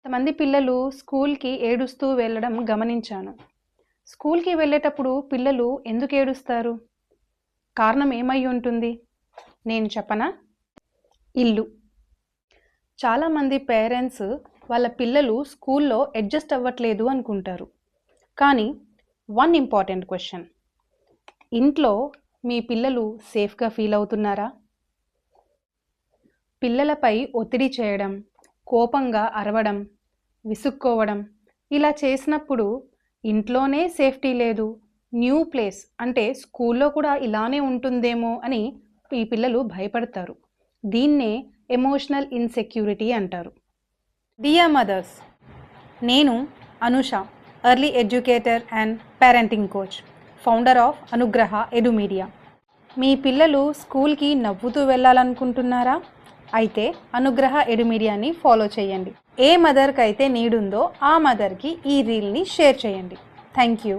కొంతమంది పిల్లలు స్కూల్కి ఏడుస్తూ వెళ్ళడం గమనించాను. స్కూల్కి వెళ్ళేటప్పుడు పిల్లలు ఎందుకు ఏడుస్తారు? కారణం ఏమై ఉంటుంది? నేను చెప్పనా? ఇల్లు. చాలామంది పేరెంట్స్ వాళ్ళ పిల్లలు స్కూల్లో అడ్జస్ట్ అవ్వట్లేదు అనుకుంటారు. కానీ వన్ ఇంపార్టెంట్ క్వశ్చన్, ఇంట్లో మీ పిల్లలు సేఫ్గా ఫీల్ అవుతున్నారా? పిల్లలపై ఒత్తిడి చేయడం, కోపంగా అరవడం, విసుక్కోవడం ఇలా చేసినప్పుడు ఇంట్లోనే సేఫ్టీ లేదు, న్యూ ప్లేస్ అంటే స్కూల్లో కూడా ఇలానే ఉంటుందేమో అని ఈ పిల్లలు భయపడతారు. దీన్నే ఎమోషనల్ ఇన్సెక్యూరిటీ అంటారు. డియర్ మదర్స్, నేను Anusha, early educator and parenting coach, founder of అనుగ్రహ ఎడు మీడియా. మీ పిల్లలు స్కూల్కి నవ్వుతూ వెళ్ళాలనుకుంటున్నారా? అయితే అనుగ్రహ ఎడు మీడియాని ఫాలో చేయండి. ఏ మదర్కి అయితే నీడ్ ఉందో ఆ మదర్కి ఈ రీల్ని షేర్ చేయండి. Thank you.